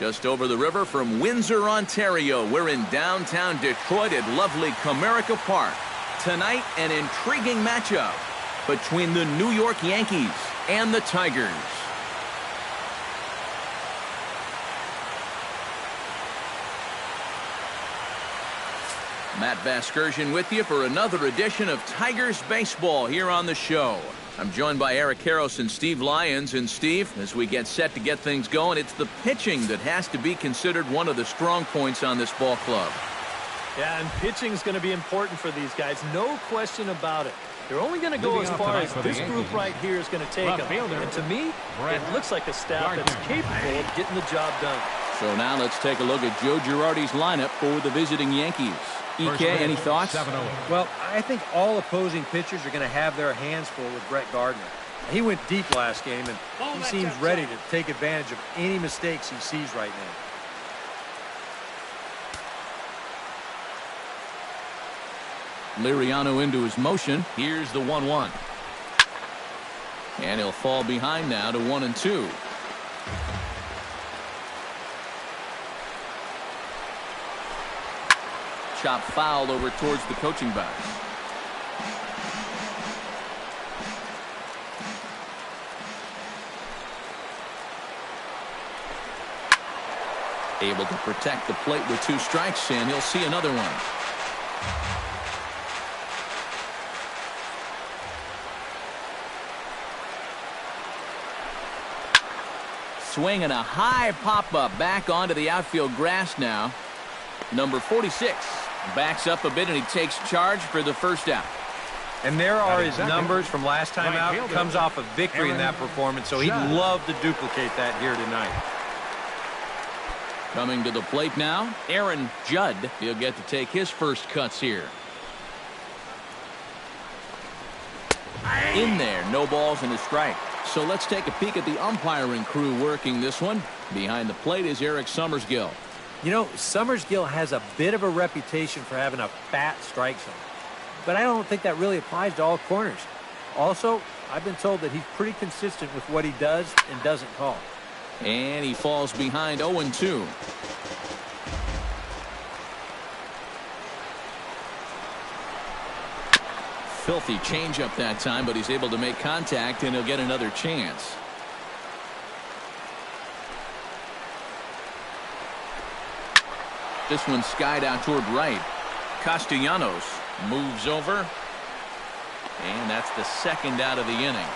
Just over the river from Windsor, Ontario, we're in downtown Detroit at lovely Comerica Park. Tonight, an intriguing matchup between the New York Yankees and the Tigers. Matt Vasgersian with you for another edition of Tigers Baseball here on the show. I'm joined by Eric Karros and Steve Lyons. And Steve, as we get set to get things going, it's the pitching that has to be considered one of the strong points on this ball club. Yeah, and pitching is going to be important for these guys. No question about it. They're only going to go as far as this group right here is going to take them. And to me, it looks like a staff that's capable of getting the job done. So now let's take a look at Joe Girardi's lineup for the visiting Yankees. EK, any thoughts? Well, I think all opposing pitchers are going to have their hands full with Brett Gardner. He went deep last game, and he seems ready to take advantage of any mistakes he sees right now. Liriano into his motion. Here's the 1-1. And he'll fall behind now to 1-2. Chop foul over towards the coaching box. Able to protect the plate with 2 strikes, and he'll see another one. Swing and a high pop-up back onto the outfield grass now. Number 46 backs up a bit, and he takes charge for the first out. And there are his numbers from last time out. He comes off a victory in that performance, so he'd love to duplicate that here tonight. Coming to the plate now, Aaron Judd. He'll get to take his first cuts here. In there, no balls and a strike. So let's take a peek at the umpiring crew working this one. Behind the plate is Eric Summersgill. You know, Summersgill has a bit of a reputation for having a fat strike zone. But I don't think that really applies to all corners. Also, I've been told that he's pretty consistent with what he does and doesn't call. And he falls behind 0-2. Filthy changeup that time, but he's able to make contact, and he'll get another chance. This one skied out toward right. Castellanos moves over. And that's the second out of the inning.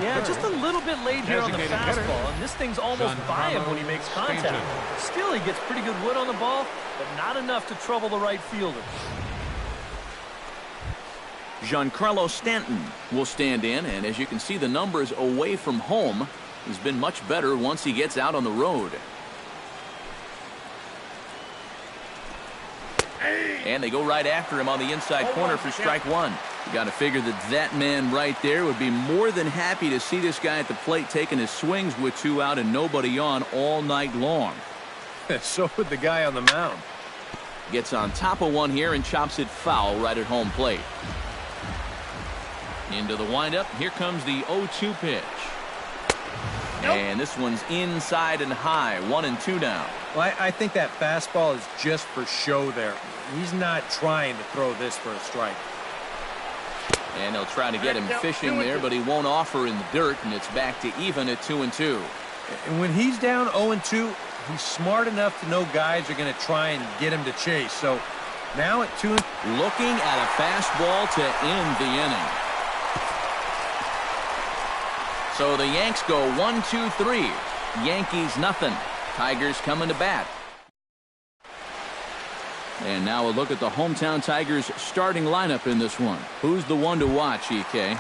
Yeah, just a little bit late here on the fastball, and this thing's almost by him when he makes contact. Still, he gets pretty good wood on the ball, but not enough to trouble the right fielder. Giancarlo Stanton will stand in, and as you can see, the numbers away from home has been much better once he gets out on the road. And they go right after him on the inside corner for strike 1. You got to figure that man right there would be more than happy to see this guy at the plate taking his swings with 2 out and nobody on all night long. So would the guy on the mound. Gets on top of one here and chops it foul right at home plate. Into the windup. Here comes the 0-2 pitch. Nope. And this one's inside and high. 1-2 now. Well, I think that fastball is just for show there. He's not trying to throw this for a strike. And they'll try to get him fishing there, but he won't offer in the dirt, and it's back to even at 2-2. And when he's down 0-2, he's smart enough to know guys are going to try and get him to chase. So now at 2-2. Looking at a fastball to end the inning. So the Yanks go 1-2-3. Yankees nothing. Tigers coming to bat. And now a look at the hometown Tigers starting lineup in this one. Who's the one to watch, EK?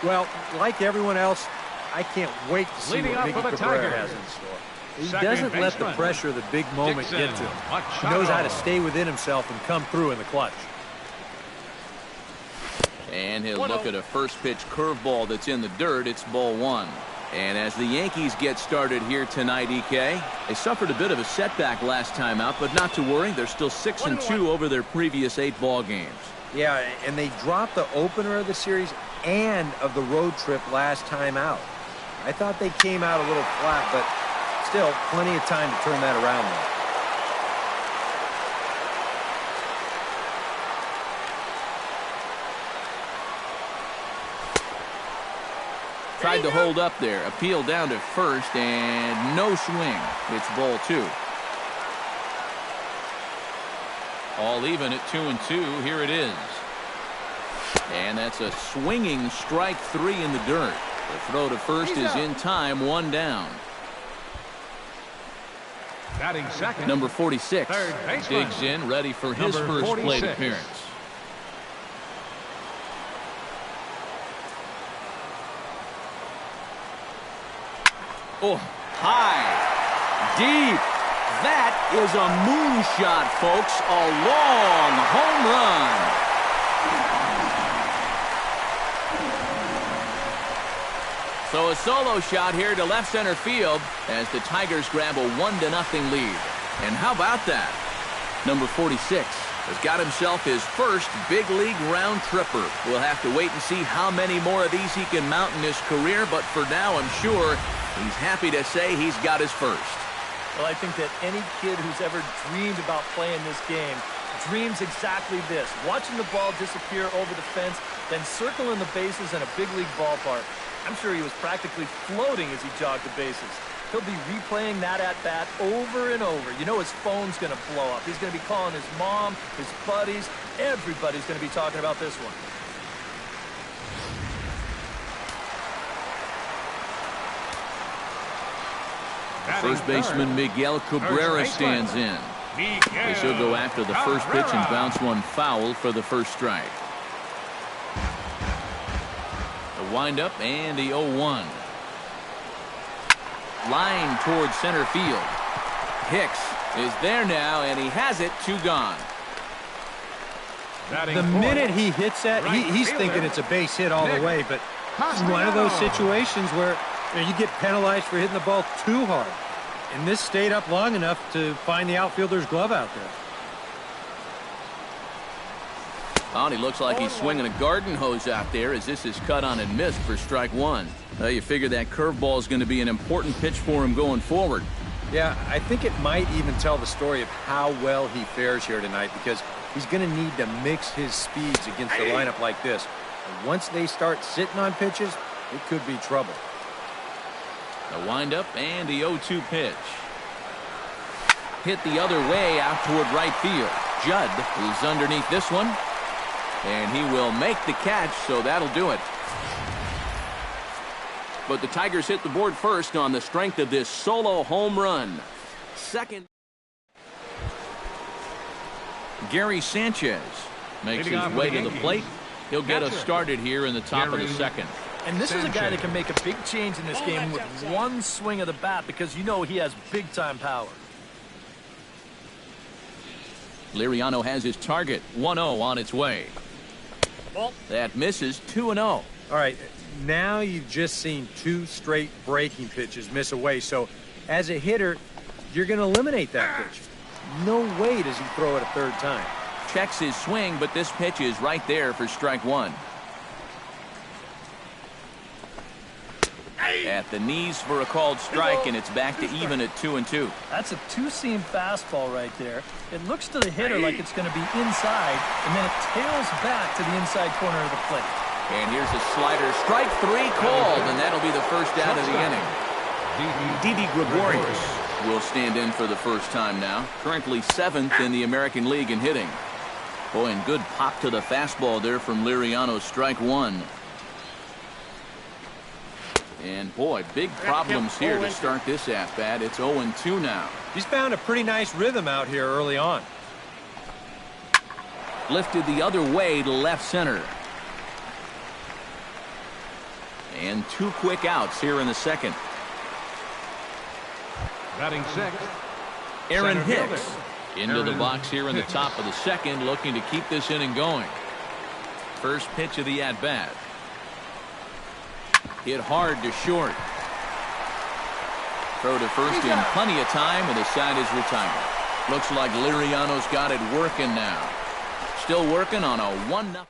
Well, like everyone else, I can't wait to see what Miggy Cabrera has in store. He doesn't let the pressure of the big moment get to him. He knows how to stay within himself and come through in the clutch. And he'll look at a first pitch curveball that's in the dirt. It's ball 1. And as the Yankees get started here tonight, EK, they suffered a bit of a setback last time out, but not to worry. They're still 6-2 over their previous 8 ball games. Yeah, and they dropped the opener of the series and of the road trip last time out. I thought they came out a little flat, but still plenty of time to turn that around there. Tried to hold up there. Appeal down to first, and no swing. It's ball 2. All even at 2-2. Here it is. And that's a swinging strike 3 in the dirt. The throw to first is in time, 1 down. Batting second. Number 46 digs in, ready for his first plate appearance. Oh, high, deep. That is a moonshot, folks. A long home run. So a solo shot here to left center field as the Tigers grab a 1-0 lead. And how about that? Number 46 has got himself his first big league round tripper. We'll have to wait and see how many more of these he can mount in his career, but for now I'm sure he's happy to say he's got his first. Well, I think that any kid who's ever dreamed about playing this game dreams exactly this. Watching the ball disappear over the fence, then circling the bases in a big league ballpark. I'm sure he was practically floating as he jogged the bases. He'll be replaying that at-bat over and over. You know his phone's going to blow up. He's going to be calling his mom, his buddies. Everybody's going to be talking about this one. First baseman Miguel Cabrera stands in. As he'll go after the first pitch and bounce one foul for the first strike. The windup and the 0-1. Line towards center field. Hicks is there now, and he has it. 2 gone. The minute he hits that, he's thinking it's a base hit all the way, but it's one of those situations where you get penalized for hitting the ball too hard. And this stayed up long enough to find the outfielder's glove out there. Oh, and he looks like he's swinging a garden hose out there as this is cut on and missed for strike 1. Well, you figure that curveball is going to be an important pitch for him going forward. Yeah, I think it might even tell the story of how well he fares here tonight, because he's going to need to mix his speeds against a lineup like this. And once they start sitting on pitches, it could be trouble. The windup and the 0-2 pitch. Hit the other way out toward right field. Judd is underneath this one. And he will make the catch, so that'll do it. But the Tigers hit the board first on the strength of this solo home run. Second. Gary Sanchez makes his way to the plate. He'll get us started here in the top of the second. And this is a guy that can make a big change in this game with one swing of the bat, because you know he has big-time power. Liriano has his target. 1-0 on its way. That misses. 2-0. All right, now you've just seen 2 straight breaking pitches miss away. So as a hitter, you're going to eliminate that pitch. No way does he throw it a third time. Checks his swing, but this pitch is right there for strike 1. At the knees for a called strike, and it's back to even at 2-2. That's a 2-seam fastball right there. It looks to the hitter like it's going to be inside, and then it tails back to the inside corner of the plate. And here's a slider. Strike 3 called, and that'll be the first out of the inning. Didi Gregorius will stand in for the first time now. Currently 7th in the American League in hitting. Boy, and good pop to the fastball there from Liriano. Strike 1. And boy, big problems here to start this at-bat. It's 0-2 now. He's found a pretty nice rhythm out here early on. Lifted the other way to left center. And 2 quick outs here in the second. Batting 6th. Aaron Hicks into the box here in the top of the second, looking to keep this inning going. First pitch of the at-bat. Hit hard to short. Throw to first in plenty of time, and the side is retired. Looks like Liriano's got it working now. Still working on a 1-0.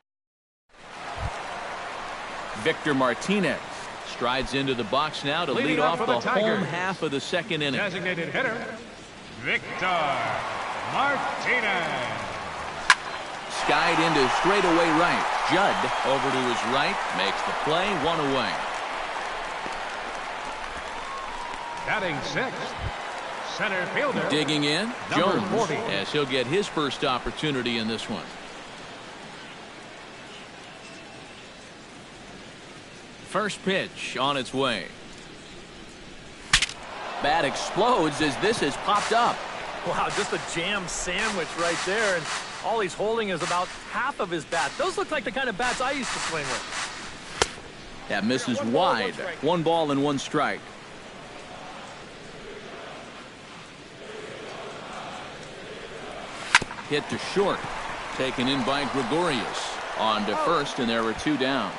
Victor Martinez Strides into the box now to Leading lead off for the the Tigers. home half of the second inning. Designated hitter, Victor Martinez. Skied into straightaway right. Judd over to his right. Makes the play. 1 away. Batting sixth, center fielder. Digging in, Number Jones, 40. as he'll get his first opportunity in this one. First pitch on its way. Bat explodes as this has popped up. Wow, just a jam sandwich right there, and all he's holding is about half of his bat. Those look like the kind of bats I used to swing with. That misses wide. 1 ball and 1 strike. Hit to short. Taken in by Gregorius. On to first, and there were 2 down.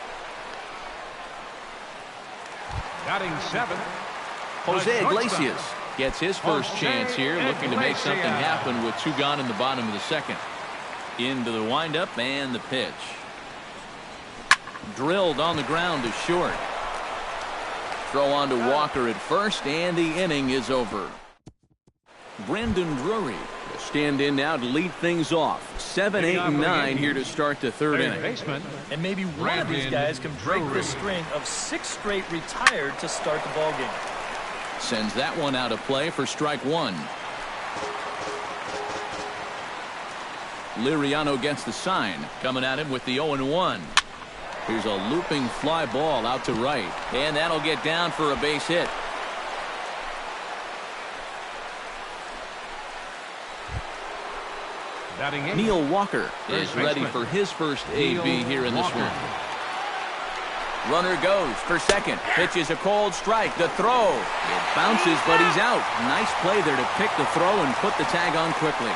Batting seventh, Jose shortstop. Iglesias gets his first chance here, looking to make something happen with 2 gone in the bottom of the second. Into the windup and the pitch. Drilled on the ground to short. Throw on to Walker at first, and the inning is over. Brandon Drury will stand in now to lead things off. 7, 8, and 9 here to start the third inning. baseman, And maybe one of these Brandon guys can break Drury. the string of 6 straight retired to start the ballgame. Sends that one out of play for strike 1. Liriano gets the sign. Coming at him with the 0-1. Here's a looping fly ball out to right. And that'll get down for a base hit. batting eighth, Neil Walker is First ready baseman. for his first AB here in this Walker. one. Runner goes for second. Pitches a cold strike. The throw. It bounces, but he's out. Nice play there to pick the throw and put the tag on quickly.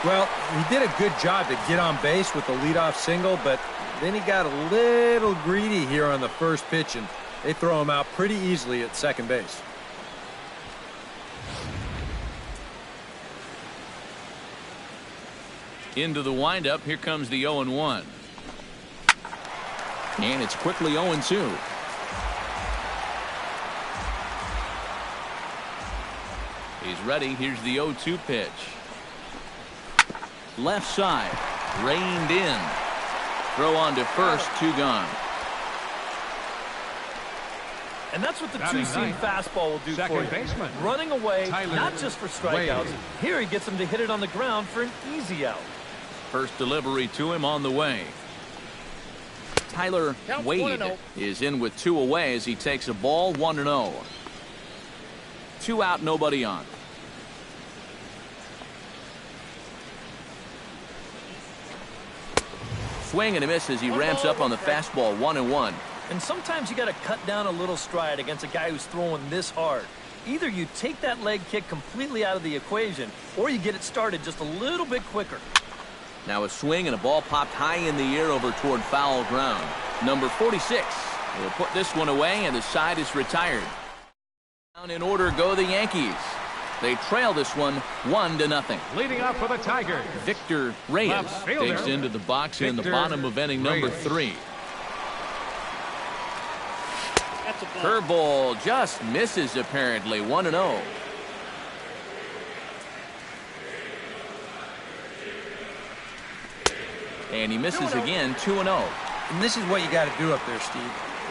Well, he did a good job to get on base with the leadoff single, but then he got a little greedy here on the first pitch, and they throw him out pretty easily at second base. Into the windup. Here comes the 0-1. And it's quickly 0-2. He's ready. Here's the 0-2 pitch. Left side. Reined in. Throw on to first. 2 gone. And that's what the Batting two-seam ninth, fastball will do for second you. baseman, Running away, Tyler not just for strikeouts. Wade. Here he gets him to hit it on the ground for an easy out. First delivery to him on the way. Tyler Wade is in with 2 away as he takes a ball. 1-0. 2 out, nobody on. Swing and a miss as he ramps up on the fastball. 1-1. And sometimes you got to cut down a little stride against a guy who's throwing this hard. Either you take that leg kick completely out of the equation, or you get it started just a little bit quicker. Now a swing and a ball popped high in the air over toward foul ground. Number 46 will put this one away, and the side is retired. Down in order go the Yankees. They trail this one 1-0. leading off for the Tigers, Victor Reyes Left fielder, digs into the box in the Victor bottom of inning number Reyes. 3. Curveball just misses apparently. 1-0. And he misses again. 2-0. And this is what you got to do up there, Steve.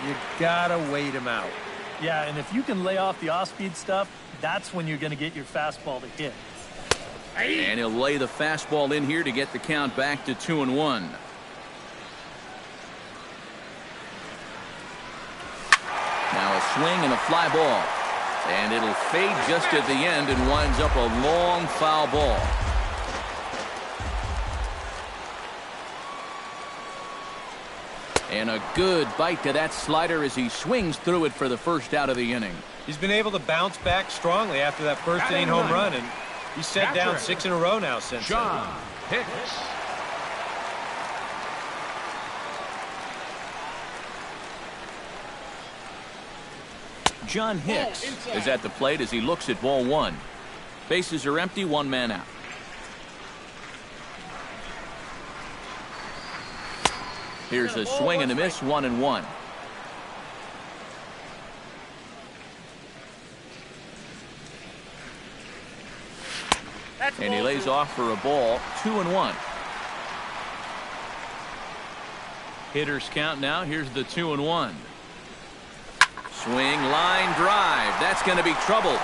You got to wait him out. Yeah, and if you can lay off the off-speed stuff, that's when you're going to get your fastball to hit. And he'll lay the fastball in here to get the count back to 2-1. Now a swing and a fly ball. And it'll fade just at the end and winds up a long foul ball. And a good bite to that slider as he swings through it for the first out of the inning. He's been able to bounce back strongly after that first inning home run, and he's set down Catcher. 6 in a row now since then. John Hicks. John Hicks is at the plate as he looks at ball 1. Bases are empty, 1 man out. Here's a swing and a miss. 1-1. And he lays off for a ball, 2-1. Hitters count now. Here's the 2-1. Swing, line drive. That's going to be trouble.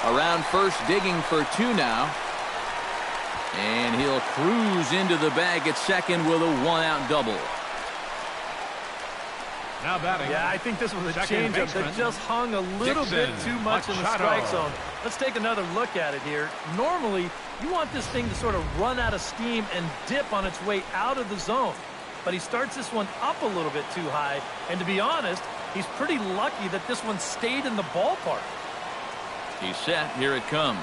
Around first, digging for 2 now. And he'll cruise into the bag at second with a 1-out double. Now batting. Yeah, I think this was a changeup that just hung a little bit too much in the strike zone. Let's take another look at it here. Normally, you want this thing to sort of run out of steam and dip on its way out of the zone. But he starts this one up a little bit too high. And to be honest, he's pretty lucky that this one stayed in the ballpark. He's set. Here it comes.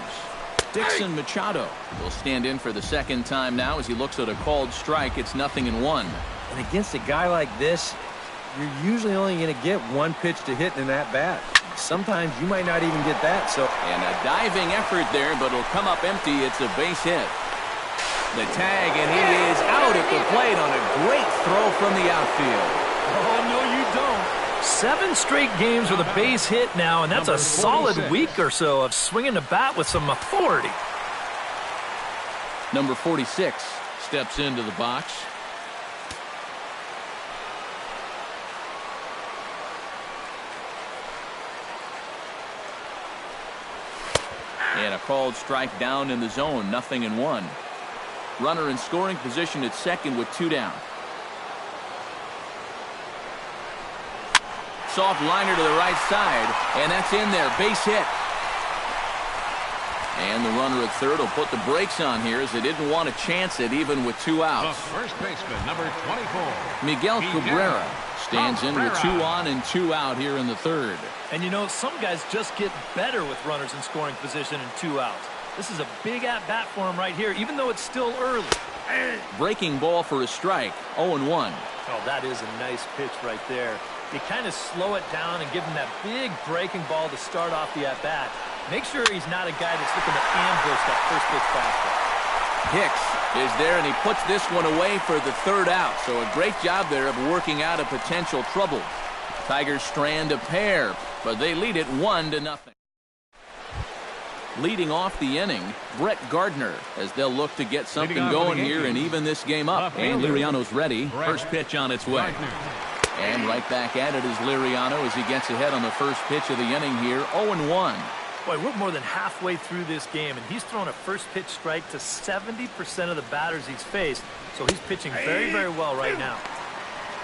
Dixon Machado will stand in for the second time now as he looks at a called strike. It's 0-1. And against a guy like this, you're usually only going to get one pitch to hit in that bat. Sometimes you might not even get that. And a diving effort there, but it'll come up empty. It's a base hit. The tag, and he is out at the plate on a great throw from the outfield. Oh, no, you don't. 7 straight games with a base hit now, and that's a solid week or so of swinging the bat with some authority. Number 46 steps into the box. And a called strike down in the zone, 0-1. Runner in scoring position at second with 2 down. Soft liner to the right side, and that's in there. Base hit. And the runner at third will put the brakes on here as they didn't want to chance it even with 2 outs. The first baseman, number 24. Miguel Cabrera stands in with 2 on and 2 out here in the third. And you know, some guys just get better with runners in scoring position and 2 outs. This is a big at-bat for him right here, even though it's still early. Breaking ball for a strike, 0-1. Oh, that is a nice pitch right there. You kind of slow it down and give him that big breaking ball to start off the at-bat. Make sure he's not a guy that's looking to ambush that first pitch fastball. Hicks is there, and he puts this one away for the 3rd out. So a great job there of working out a potential trouble. Tigers strand a pair, but they lead it 1-0. Leading off the inning, Brett Gardner, as they'll look to get something going here and even this game up. And Liriano's ready. First pitch on its way. And right back at it is Liriano as he gets ahead on the first pitch of the inning here, 0-1. Boy, we're more than halfway through this game, and he's thrown a first pitch strike to 70% of the batters he's faced. So he's pitching very, very well right now.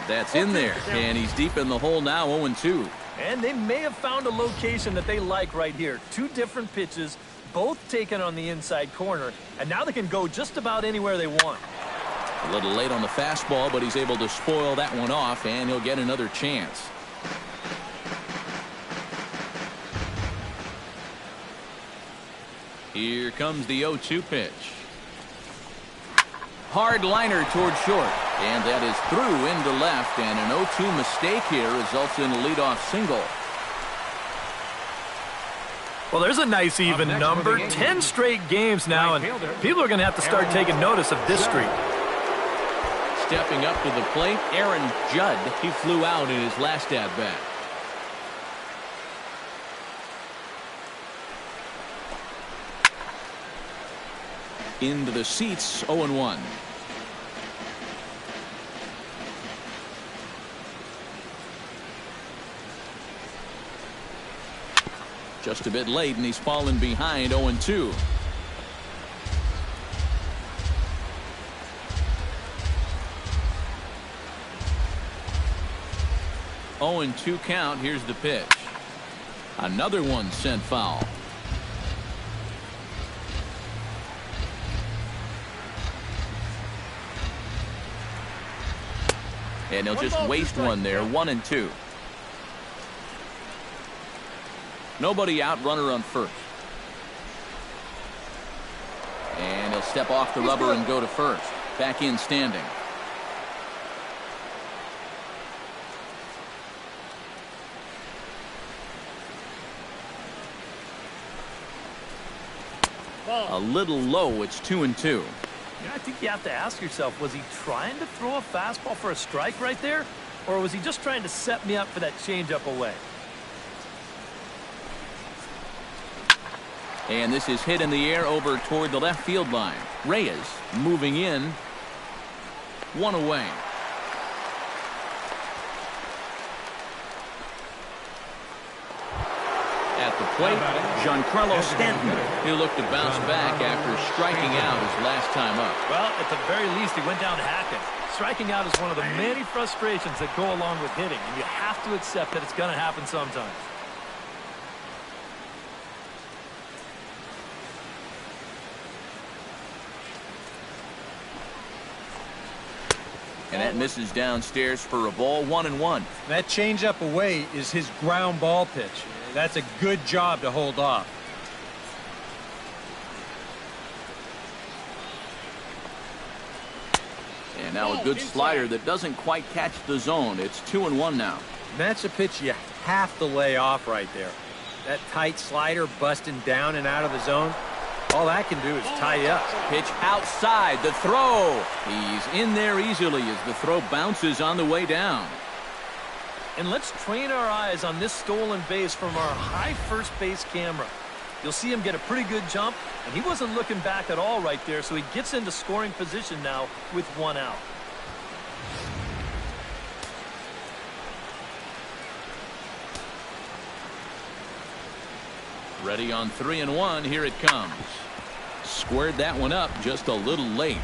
That's in there, and he's deep in the hole now, 0-2. And they may have found a location that they like right here. 2 different pitches, both taken on the inside corner, and now they can go just about anywhere they want. A little late on the fastball, but he's able to spoil that one off, and he'll get another chance. Here comes the 0-2 pitch. Hard liner toward short, and that is through into left, and an 0-2 mistake here results in a leadoff single. Well, there's a nice even number. 10 straight games now, and people are going to have to start taking notice of this streak. Stepping up to the plate, Aaron Judd. He flew out in his last at-bat. Into the seats, 0-1. Just a bit late, and he's fallen behind, 0-2. Oh, and 2 count. Here's the pitch. Another one sent foul. And he'll just waste one there, 1-2. Nobody out, runner on first. And he'll step off the rubber and go to first. Back in standing. A little low, it's 2-2. I think you have to ask yourself, was he trying to throw a fastball for a strike right there? Or was he just trying to set me up for that changeup away? And this is hit in the air over toward the left field line. Reyes moving in. One away. At the plate, Giancarlo Stanton. He'll look to bounce back after striking out his last time up. Well, at the very least, he went down hacking. Striking out is one of the many frustrations that go along with hitting, and you have to accept that it's going to happen sometimes. And that misses downstairs for a ball, 1-1. That changeup away is his ground ball pitch. That's a good job to hold off. And now a good slider that doesn't quite catch the zone. It's 2-1 now. That's a pitch you have to lay off right there. That tight slider busting down and out of the zone. All that can do is tie you up. Pitch outside, the throw. He's in there easily as the throw bounces on the way down. And let's train our eyes on this stolen base from our high first base camera. You'll see him get a pretty good jump, and he wasn't looking back at all right there, so he gets into scoring position now with one out. Ready on 3-1. Here it comes. Squared that one up just a little late.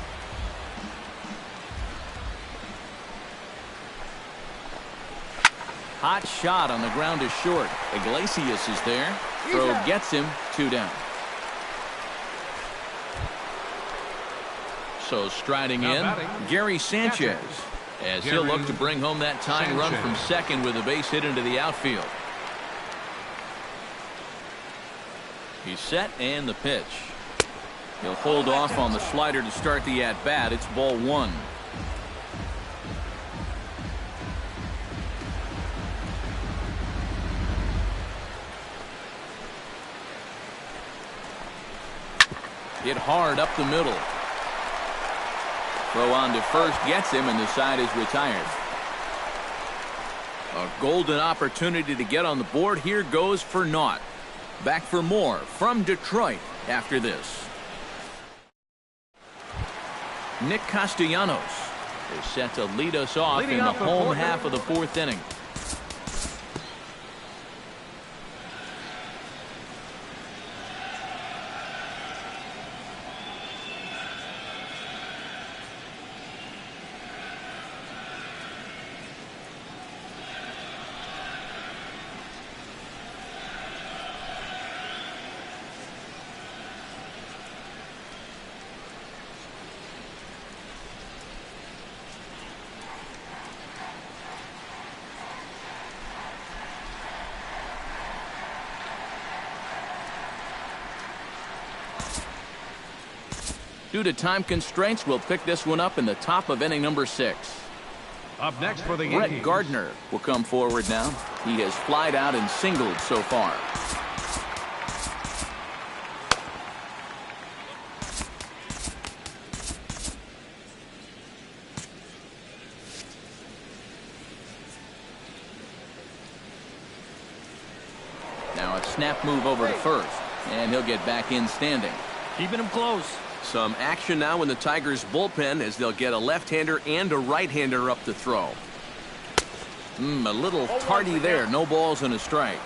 Hot shot on the ground is short. Iglesias is there. Throw gets him. 2 down. So striding in, Gary Sanchez, as he'll look to bring home that tying run from second with a base hit into the outfield. He's set and the pitch. He'll hold off on the slider to start the at-bat. It's ball 1. Hit hard up the middle. Throw on to first gets him, and the side is retired. A golden opportunity to get on the board. Here goes for naught. Back for more from Detroit after this. Nick Castellanos is set to lead us off in the home half of the 4th inning. Due to time constraints, we'll pick this one up in the top of inning number 6. Up next for the Yankees, Brett Gardner will come forward now. He has flied out and singled so far. Now a snap move over to first, and he'll get back in standing. Keeping him close. Some action now in the Tigers bullpen as they'll get a left-hander and a right-hander up to throw. A little tardy there. No balls and a strike.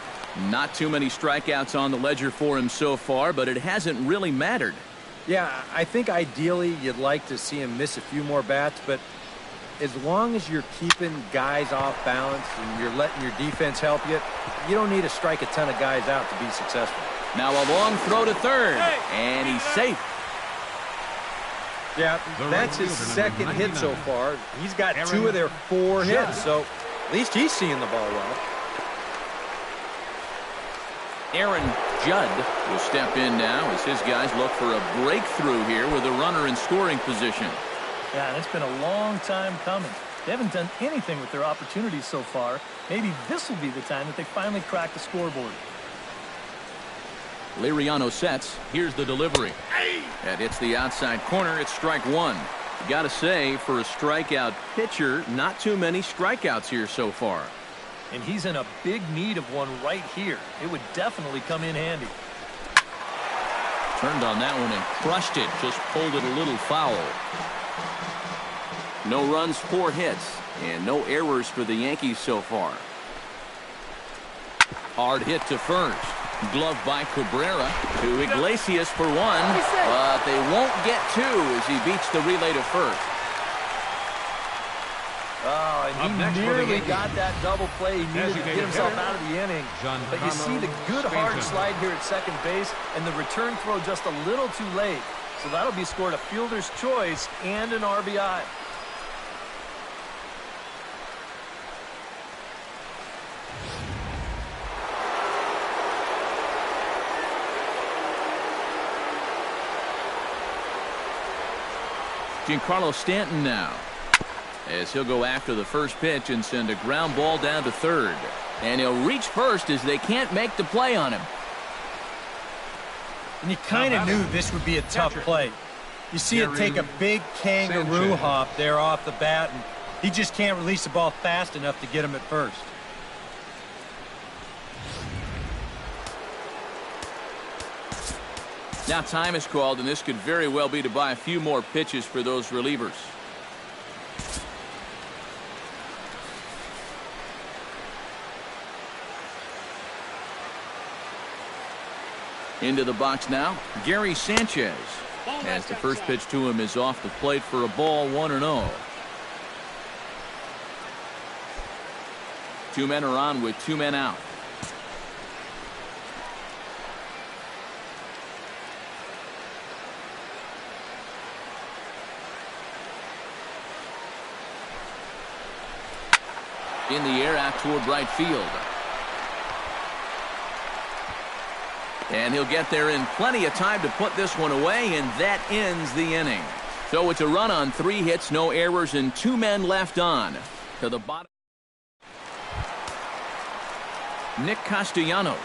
Not too many strikeouts on the ledger for him so far, but it hasn't really mattered. Yeah, I think ideally you'd like to see him miss a few more bats, but as long as you're keeping guys off balance and you're letting your defense help you, you don't need to strike a ton of guys out to be successful. Now a long throw to third, and he's safe. Yeah, that's his second hit so far. He's got 2 of their 4 hits, so at least he's seeing the ball well. Aaron Judd will step in now as his guys look for a breakthrough here with a runner in scoring position. Yeah, and it's been a long time coming. They haven't done anything with their opportunities so far. Maybe this will be the time that they finally crack the scoreboard. Liriano sets. Here's the delivery. That hits the outside corner. It's strike 1. You got to say, for a strikeout pitcher, not too many strikeouts here so far. And he's in a big need of one right here. It would definitely come in handy. Turned on that one and crushed it. Just pulled it a little foul. No runs, 4 hits, and no errors for the Yankees so far. Hard hit to first. Glove by Cabrera to Iglesias for 1, but they won't get 2 as he beats the relay to first. Oh, and he nearly got that double play. He needed to get himself out of the inning. But you see the good hard slide here at second base, and the return throw just a little too late. So that'll be scored a fielder's choice and an RBI. Giancarlo Stanton now, as he'll go after the first pitch and send a ground ball down to third. And he'll reach first as they can't make the play on him. And you kind of knew this would be a tough play. You see it take a big kangaroo hop there off the bat, and he just can't release the ball fast enough to get him at first. Now time is called, and this could very well be to buy a few more pitches for those relievers. Into the box now, Gary Sanchez. As the first pitch to him is off the plate for a ball, 1-0. 2 men are on with 2 men out. In the air out toward right field. And he'll get there in plenty of time to put this one away, and that ends the inning. So it's a run on 3 hits, no errors, and 2 men left on. To the bottom. Nick Castellanos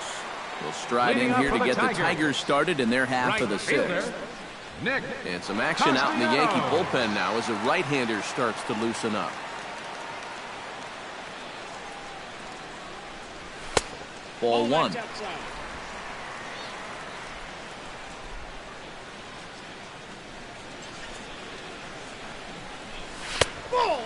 will stride in here to get the Tigers started in their half of the 6th. And some action out in the Yankee bullpen now as a right-hander starts to loosen up. Ball 1.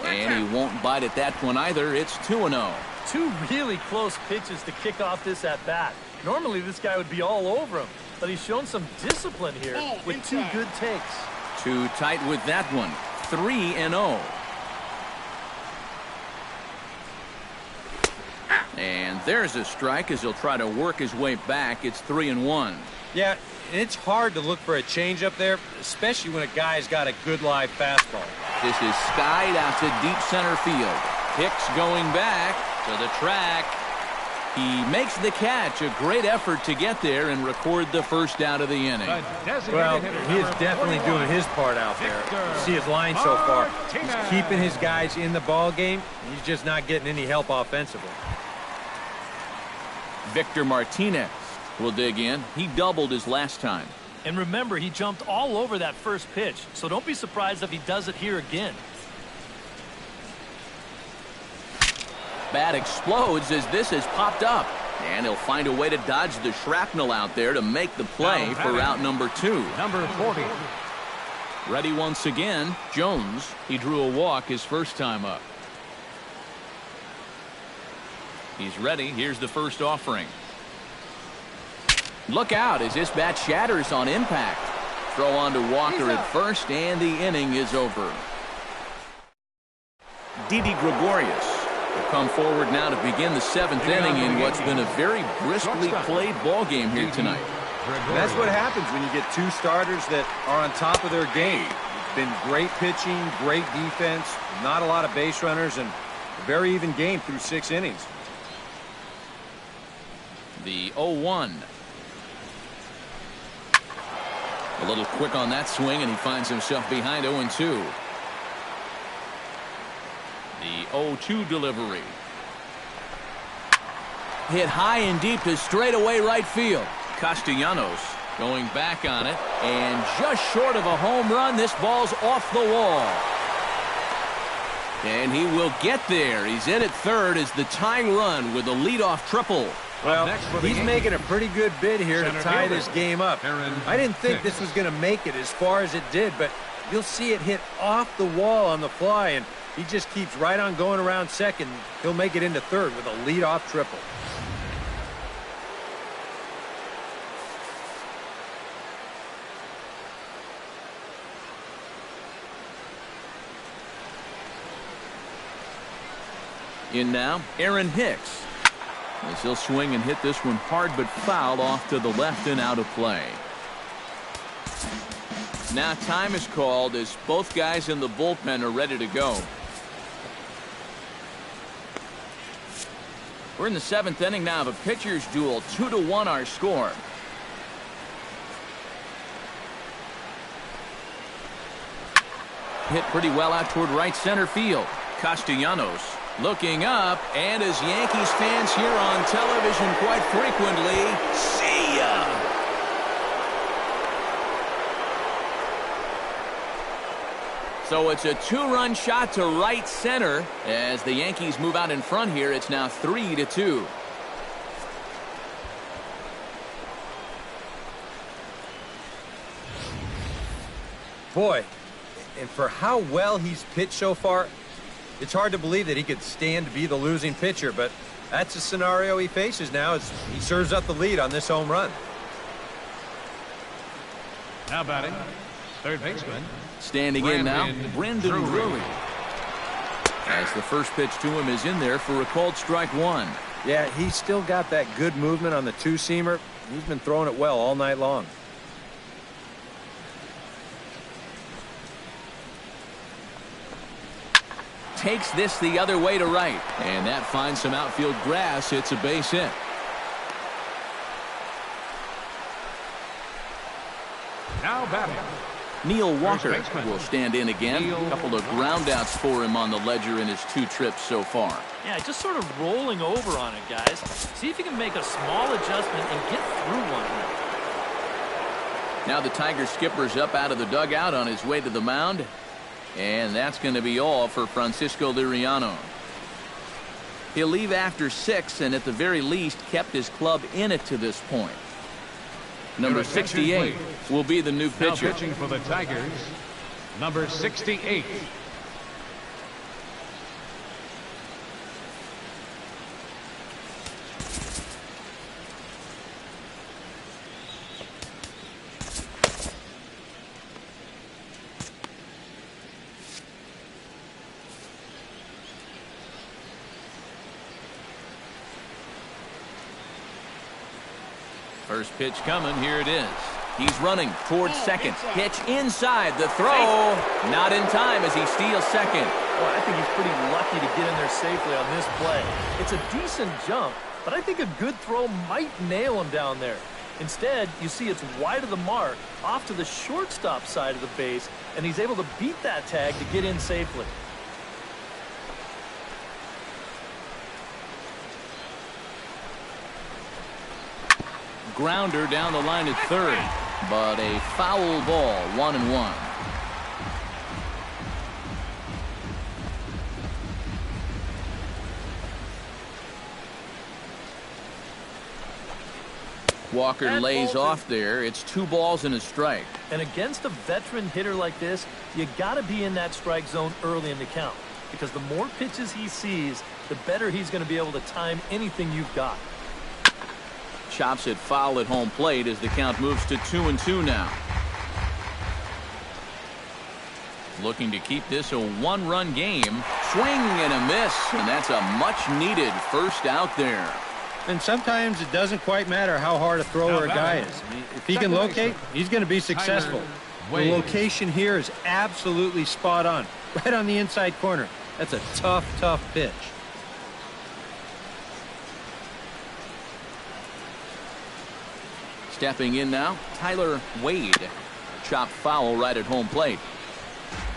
And he won't bite at that one either. It's 2-0. 2 really close pitches to kick off this at-bat. Normally this guy would be all over him, but he's shown some discipline here with 2 good takes. Too tight with that one. 3-0. And there's a strike as he'll try to work his way back. It's 3-1. Yeah, it's hard to look for a change up there, especially when a guy's got a good live fastball. This is skied out to deep center field. Hicks going back to the track. He makes the catch. A great effort to get there and record the first out of the inning. Well, he is definitely doing his part out there. You see his line so far. He's keeping his guys in the ball game. He's just not getting any help offensively. Victor Martinez will dig in. He doubled his last time. And remember, he jumped all over that first pitch, so don't be surprised if he does it here again. Bat explodes as this has popped up. And he'll find a way to dodge the shrapnel out there to make the play for out number 2. Number 40. Ready once again, Jones. He drew a walk his first time up. He's ready. Here's the first offering. Look out as this bat shatters on impact. Throw on to Walker at first, and the inning is over. Didi Gregorius will come forward now to begin the 7th inning in what's been a very briskly played ball game here tonight. And that's what happens when you get 2 starters that are on top of their game. It's been great pitching, great defense, not a lot of base runners, and a very even game through 6 innings. The 0-1. A little quick on that swing, and he finds himself behind 0-2. The 0-2 delivery. Hit high and deep to straightaway right field. Castellanos going back on it, and just short of a home run, this ball's off the wall. And he will get there. He's in at third as the tying run with a leadoff triple. Well, he's making a pretty good bid here to tie this game up. I didn't think this was going to make it as far as it did, but you'll see it hit off the wall on the fly, and he just keeps right on going around second. He'll make it into third with a leadoff triple. In now, Aaron Hicks. As he'll swing and hit this one hard but foul off to the left and out of play. Now time is called as both guys in the bullpen are ready to go. We're in the 7th inning now of a pitcher's duel. 2-1 our score. Hit pretty well out toward right center field. Castellanos looking up, and as Yankees fans hear on television quite frequently, see ya! So it's a 2-run shot to right center. As the Yankees move out in front here, it's now 3-2. Boy, and for how well he's pitched so far, it's hard to believe that he could stand to be the losing pitcher, but that's the scenario he faces now as he serves up the lead on this home run. Now batting, third baseman. Standing in now, Brendan Drury. As the first pitch to him is in there for a called strike one. Yeah, he's still got that good movement on the two-seamer. He's been throwing it well all night long. Takes this the other way to right, and that finds some outfield grass. It's a base hit. Now batting, Neil Walker will stand in again. A couple of groundouts for him on the ledger in his 2 trips so far. Yeah, just sort of rolling over on it, guys. See if you can make a small adjustment and get through one here. Now the Tiger skipper's up out of the dugout on his way to the mound. And that's going to be all for Francisco Liriano. He'll leave after 6 and at the very least kept his club in it to this point. Number 68 will be the new pitcher. Now pitching for the Tigers, number 68. First pitch coming. Here it is. He's running towards second. Pitch inside. The throw. Not in time as he steals second. Well, I think he's pretty lucky to get in there safely on this play. It's a decent jump, but I think a good throw might nail him down there. Instead, you see it's wide of the mark, off to the shortstop side of the base, and he's able to beat that tag to get in safely. Grounder down the line at third, but a foul ball. 1-1. Walker lays off there. It's 2 balls and a strike. And against a veteran hitter like this, you got to be in that strike zone early in the count, because the more pitches he sees, the better he's going to be able to time anything you've got. Chops it foul at home plate as the count moves to 2-2 now. Looking to keep this a 1-run game. Swing and a miss, and that's a much-needed first out there. And sometimes it doesn't quite matter how hard a thrower a guy is. If he can locate, he's going to be successful. The location here is absolutely spot on. Right on the inside corner. That's a tough, tough pitch. Stepping in now, Tyler Wade. Chopped foul right at home plate.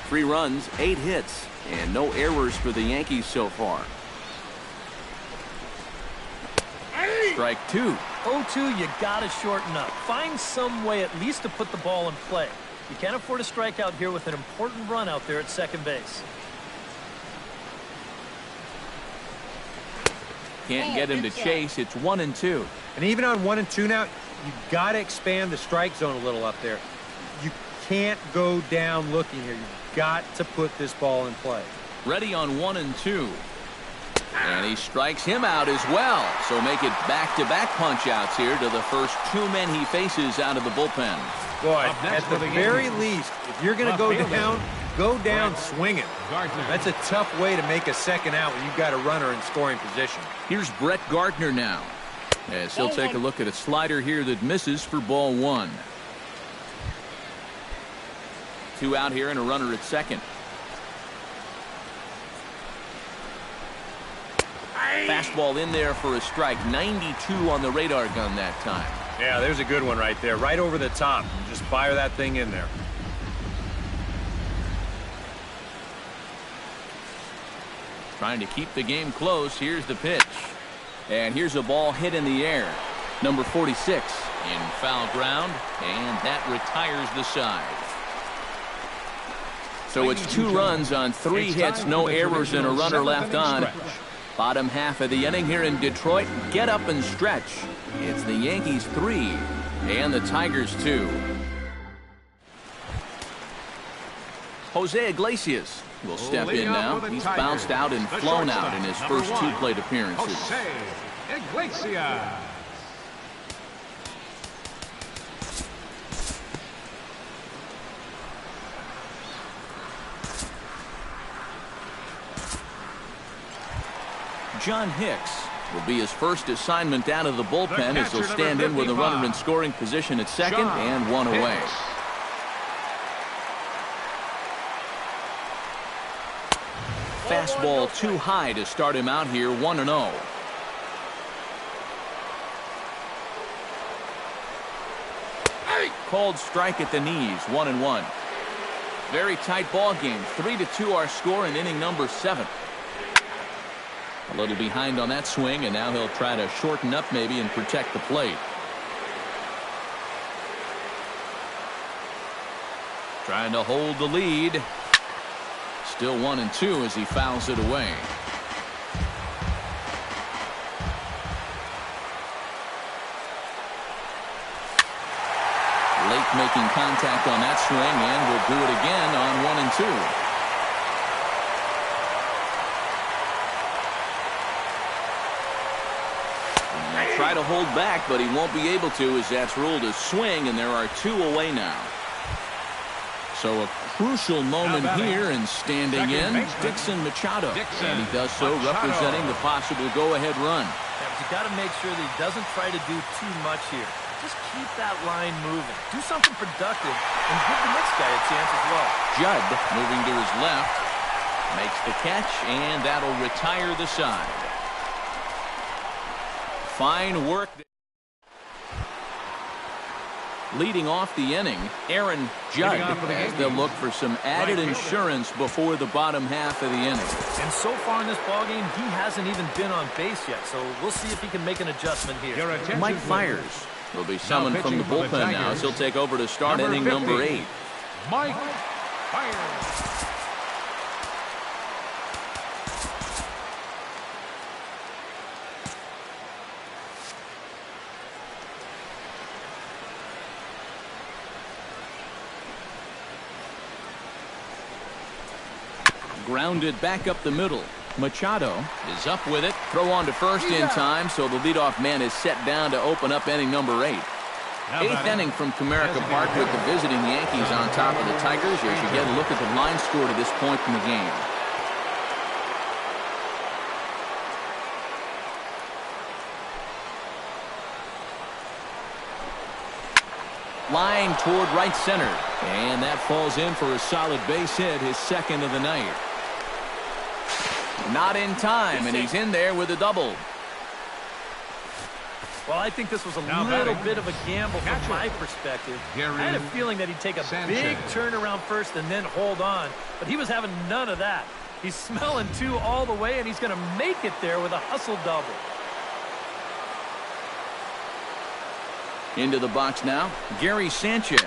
3 runs, 8 hits, and no errors for the Yankees so far. Strike 2. 0-2, you got to shorten up. Find some way at least to put the ball in play. You can't afford a strikeout here with an important run out there at second base. Can't get him to chase. It's 1-2. And even on 1-2 now, you've got to expand the strike zone a little up there. You can't go down looking here. You've got to put this ball in play. Ready on 1-2. And he strikes him out as well. So make it back-to-back punch-outs here to the first two men he faces out of the bullpen. Boy, at the very least, if you're going to go down swinging. That's a tough way to make a second out when you've got a runner in scoring position. Here's Brett Gardner now, as he'll take a look at a slider here that misses for ball one. 2 out here and a runner at second. Fastball in there for a strike. 92 on the radar gun that time. Yeah, there's a good one right there. Right over the top. Just fire that thing in there. Trying to keep the game close. Here's the pitch. And here's a ball hit in the air. Number 46 in foul ground. And that retires the side. So it's 2 runs on 3 hits, no errors, and a runner left on. Bottom half of the inning here in Detroit. Get up and stretch. It's the Yankees 3 and the Tigers 2. Jose Iglesias will step in now. He's bounced out and flown out in his first 2 plate appearances. Jose Iglesias. John Hicks will be his first assignment out of the bullpen as he'll stand in with a runner in scoring position at second and 1 away. Fastball too high to start him out here, 1-0. Called strike at the knees, 1-1. Very tight ball game. 3-2 our score in inning number 7. A little behind on that swing, and now he'll try to shorten up maybe and protect the plate. Trying to hold the lead. Still 1-2 as he fouls it away. Lake making contact on that swing, and will do it again on 1-2. Try to hold back, but he won't be able to as that's ruled a swing, and there are 2 away now. So a crucial moment here, and standing in, Dixon Machado. And he does so representing the possible go-ahead run. Yeah, but you got to make sure that he doesn't try to do too much here. Just keep that line moving. Do something productive and give the next guy a chance as well. Judd moving to his left. Makes the catch, and that'll retire the side. Fine work. Leading off the inning, Aaron Judd, as they'll look for some added insurance before the bottom half of the inning. And so far in this ballgame, he hasn't even been on base yet, so we'll see if he can make an adjustment here. Mike Myers will be summoned from the bullpen now as he'll take over to start inning number 8. Mike Myers. Grounded back up the middle. Machado is up with it. Throw on to first in time, so the leadoff man is set down to open up inning number 8. 8th inning from Comerica Park with the visiting Yankees on top of the Tigers. As you get a look at the line score to this point in the game. Line toward right center. And that falls in for a solid base hit, his second of the night. Not in time, and he's in there with a double. Well, I think this was a little bit of a gamble from my perspective. I had a feeling that he'd take a big turn around first and then hold on, but he was having none of that. He's smelling 2 all the way, and he's going to make it there with a hustle double. Into the box now, Gary Sanchez.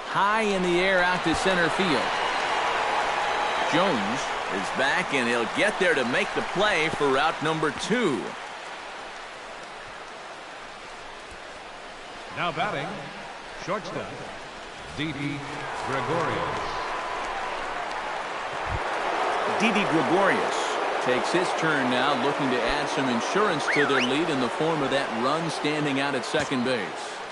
High in the air out to center field. Jones is back, and he'll get there to make the play for route number 2. Now batting, shortstop, Didi Gregorius. Didi Gregorius takes his turn now, looking to add some insurance to their lead in the form of that run standing out at second base.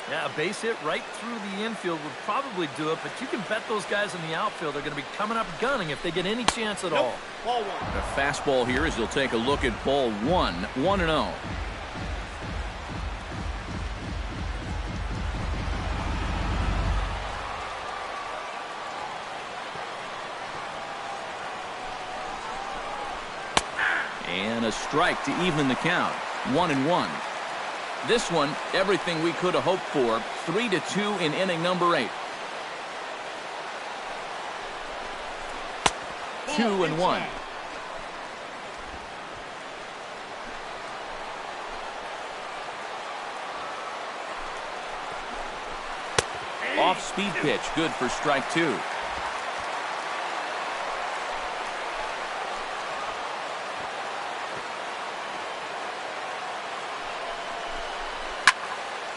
Yeah, a base hit right through the infield would probably do it, but you can bet those guys in the outfield are going to be coming up gunning if they get any chance at all. Ball one. A fastball here as they'll take a look at ball one, 1-0. And a strike to even the count, 1-1. This one, everything we could have hoped for, 3-2 in inning number 8. 2-1. Off-speed pitch, good for strike 2.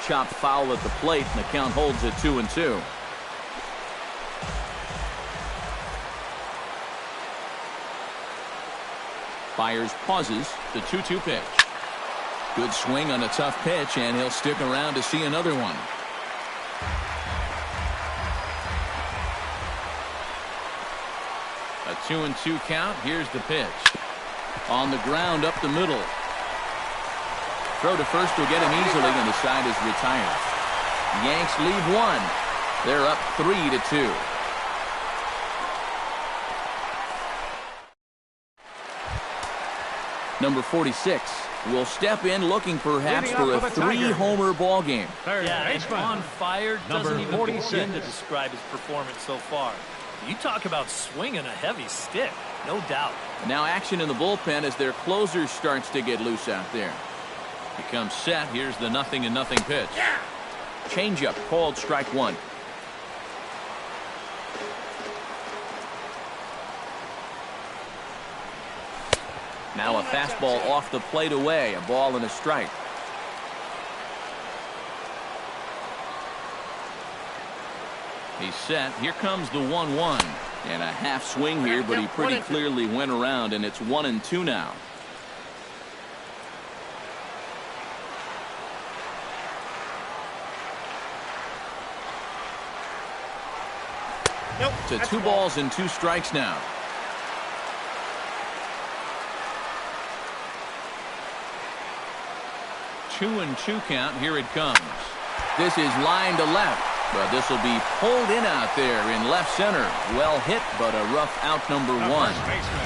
Chopped foul at the plate, and the count holds at 2-2. Byers pauses, the 2-2 pitch. Good swing on a tough pitch, and he'll stick around to see another one. A 2-2 count. Here's the pitch. On the ground up the middle. Throw to first will get him easily, and the side is retired. Yanks lead one. They're up 3-2. Number 46 will step in looking perhaps for a 3-homer ball game. Yeah, it's on fire. Doesn't even begin to describe his performance so far. You talk about swinging a heavy stick, no doubt. Now action in the bullpen as their closer starts to get loose out there. Becomes set. Here's the 0-0 pitch. Changeup called strike 1. Now a fastball off the plate away. A ball and a strike. He's set. Here comes the 1-1. And a half swing here, but he pretty clearly went around, and it's 1-2 now. To 2 balls and 2 strikes now. Two and 2 count. Here it comes. This is line to left, but this will be pulled in out there in left center. Well hit, but a rough out number 1.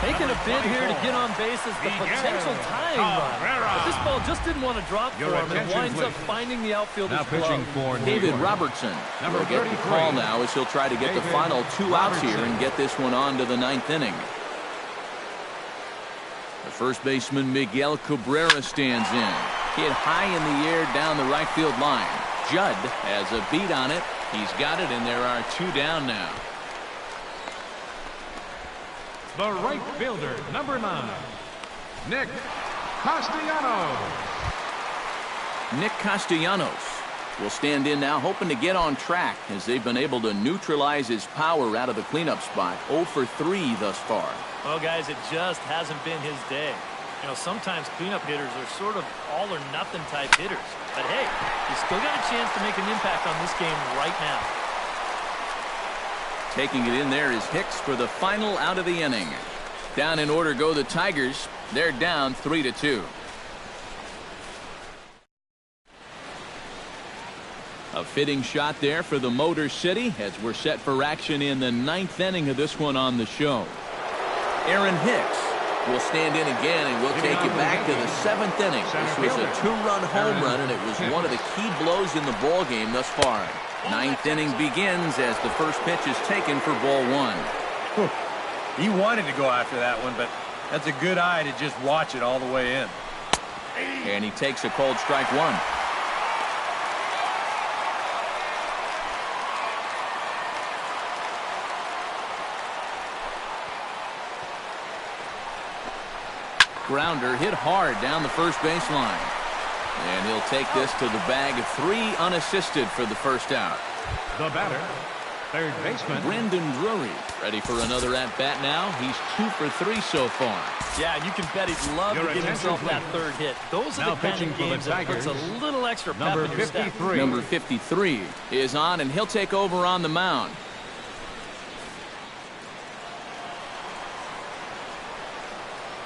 Taking a bid here to get on base is the potential tying run. But this ball just didn't want to drop for him and winds up finding the outfielder's glove. David Robertson will get the call now as he'll try to get the final 2 outs here and get this one on to the 9th inning. The first baseman Miguel Cabrera stands in. Hit high in the air down the right field line. Judd has a beat on it. He's got it, and there are 2 down now. The right fielder, number 9, Nick Castellanos. Nick Castellanos will stand in now, hoping to get on track as they've been able to neutralize his power out of the cleanup spot. 0 for 3 thus far. Well, guys, it just hasn't been his day. You know, sometimes cleanup hitters are sort of all-or-nothing type hitters. But, hey, he's still got a chance to make an impact on this game right now. Taking it in there is Hicks for the final out of the inning. Down in order go the Tigers. They're down 3-2. A fitting shot there for the Motor City as we're set for action in the 9th inning of this one on the show. Aaron Hicks will stand in again, and we'll take you back to the 7th inning. This was a 2-run home run, and it was one of the key blows in the ball game thus far. 9th inning begins as the first pitch is taken for ball 1. He wanted to go after that one, but that's a good eye to just watch it all the way in. And he takes a called strike 1. Grounder hit hard down the first baseline. And he'll take this to the bag of 3 unassisted for the first out. The batter, third baseman Brendan Drury, ready for another at-bat now. He's 2 for 3 so far. Yeah, you can bet he'd love to get himself that third hit. Those are the kind of games that puts a little extra pep in your step. Number 53 is on, and he'll take over on the mound.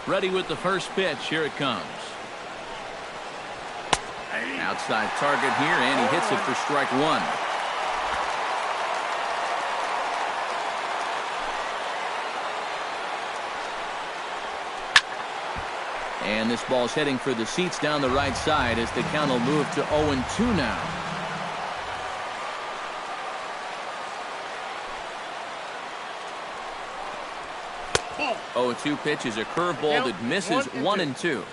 Ready with the first pitch. Here it comes. Outside target here, and he hits it for strike 1. And this ball's heading for the seats down the right side as the count will move to 0-2 now. ball. 0-2 pitch is a curveball that misses 1-2.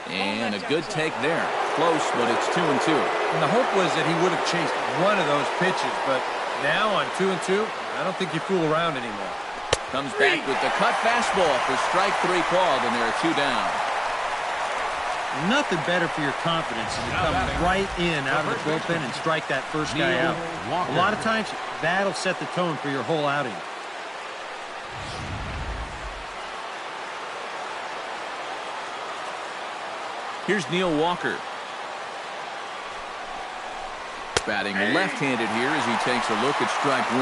And a good take there. Close, but it's 2-2. And the hope was that he would have chased one of those pitches, but now on 2-2, I don't think you fool around anymore. Comes back with the cut fastball for strike 3 called, and there are 2 down. Nothing better for your confidence than to come right in out of the bullpen and strike that first guy out. A lot of times, that'll set the tone for your whole outing. Here's Neil Walker. Batting left-handed here as he takes a look at strike 1.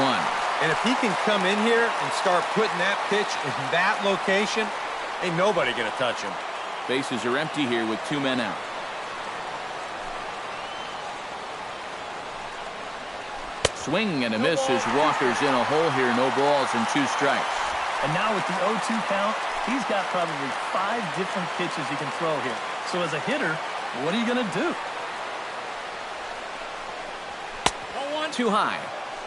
And if he can come in here and start putting that pitch in that location, ain't nobody going to touch him. Bases are empty here with 2 men out. Swing and a miss as Walker's in a hole here. No balls and 2 strikes. And now with the 0-2 count, he's got probably 5 different pitches he can throw here. So as a hitter, what are you going to do? Too high.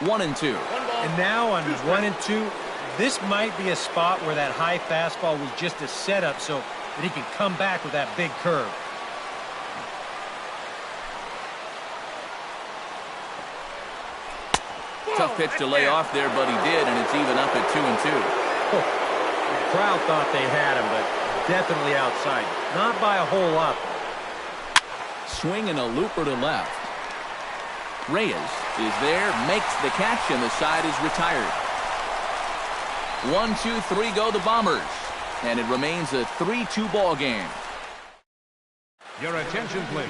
1-2. And now on 1-2, this might be a spot where that high fastball was just a setup so that he can come back with that big curve. Tough pitch to lay off there, but he did, and it's even up at 2-2. The crowd thought they had him, but definitely outside. Not by a whole lot. Swing and a looper to left. Reyes is there, makes the catch, and the side is retired. 1, 2, 3 go the Bombers, and it remains a 3-2 ball game. Your attention, please.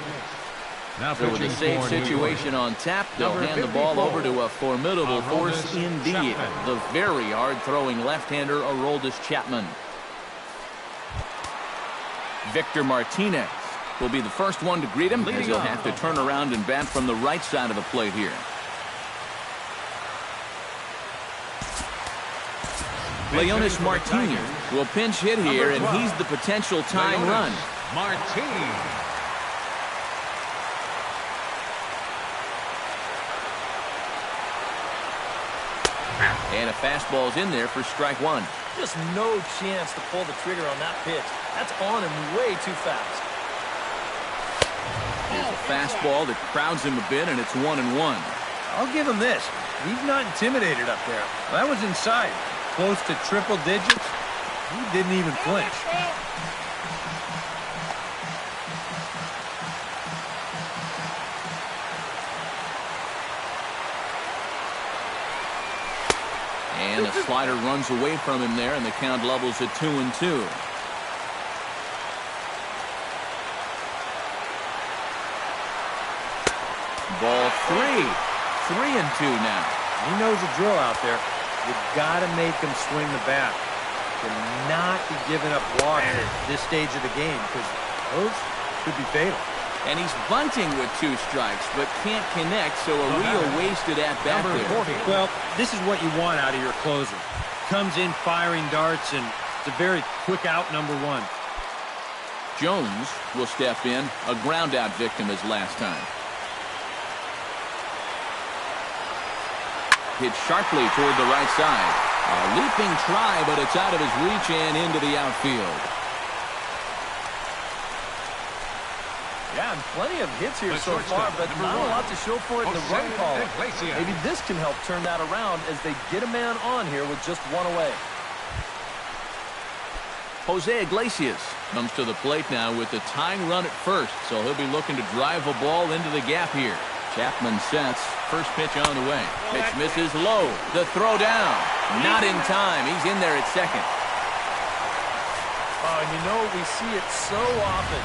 Now So with a safe situation on tap, they'll hand the ball over to a formidable force indeed. The very hard-throwing left-hander Aroldis Chapman. Victor Martinez will be the first one to greet him, as he'll have to turn around and bat from the right side of the plate here. Leonis Martinez will pinch hit here, and he's the potential tying run. Martinez. And a fastball's in there for strike 1. Just no chance to pull the trigger on that pitch. That's on him way too fast. Here's a fastball that crowds him a bit, and it's 1-1. I'll give him this. He's not intimidated up there. That was inside. Close to triple digits. He didn't even flinch. And a slider runs away from him there, and the count levels at 2-2. Ball 3. 3-2 now. He knows the drill out there. You've got to make him swing the bat. Cannot be giving up walks at this stage of the game, because those could be fatal. And he's bunting with 2 strikes, but can't connect, so a real wasted at-bat there. Well, this is what you want out of your closer. Comes in firing darts, and it's a very quick out number 1. Jones will step in, a ground-out victim as last time. Hit sharply toward the right side. A leaping try, but it's out of his reach and into the outfield. Yeah, and plenty of hits here so far, but not a lot to show for it in the run column. Maybe this can help turn that around as they get a man on here with just one away. Jose Iglesias comes to the plate now with the tying run at first, so he'll be looking to drive a ball into the gap here. Chapman sets. First pitch on the way. Pitch misses low. The throw down. Not in time. He's in there at second. Oh, and you know, we see it so often.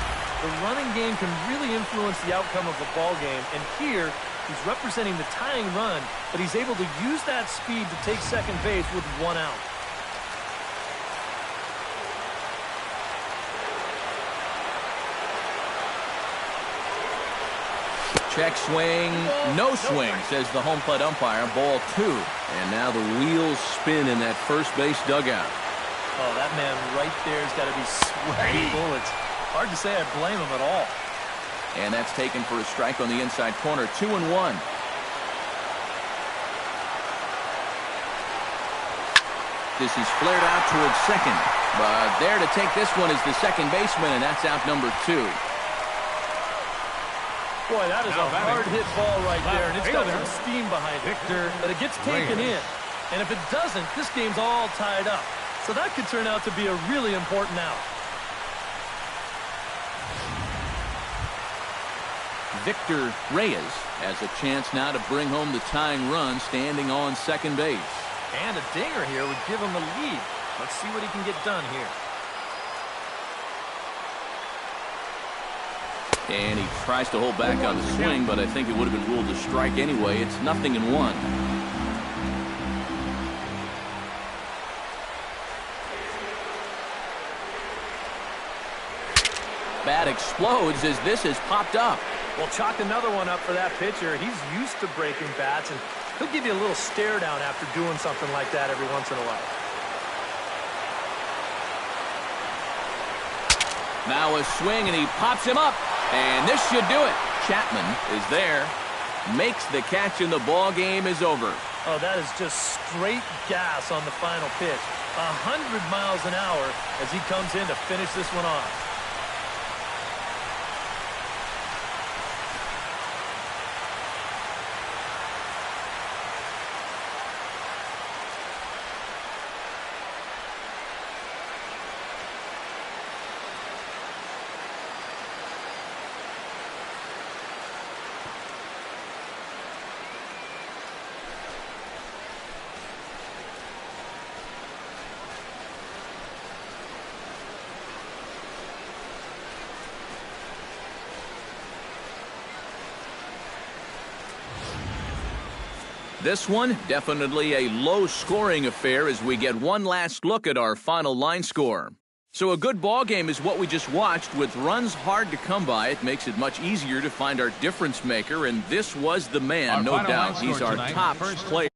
The running game can really influence the outcome of a ball game, and here he's representing the tying run, but he's able to use that speed to take second base with one out. Check swing, no swing, says the home plate umpire. Ball 2. And now the wheels spin in that first base dugout. Oh, that man right there has got to be sweating bullets. Hard to say I blame him at all. And that's taken for a strike on the inside corner. 2-1. This is flared out towards second. But there to take this one is the second baseman, and that's out number 2. Boy, that is a hard-hit ball right there, and it's got some steam behind it. But it gets taken in. And if it doesn't, this game's all tied up. So that could turn out to be a really important out. Victor Reyes has a chance now to bring home the tying run, standing on second base. And a dinger here would give him the lead. Let's see what he can get done here. And he tries to hold back on the swing, but I think it would have been ruled a strike anyway. It's 0-1. Bat explodes as this has popped up. Well, chalk another one up for that pitcher. He's used to breaking bats, and he'll give you a little stare down after doing something like that every once in a while. Now a swing, and he pops him up. And this should do it. Chapman is there, makes the catch, and the ball game is over. Oh, that is just straight gas on the final pitch. 100 miles an hour as he comes in to finish this one off. This one, definitely a low-scoring affair as we get one last look at our final line score. So a good ball game is what we just watched. With runs hard to come by, it makes it much easier to find our difference maker, and this was the man, no doubt. He's our top player.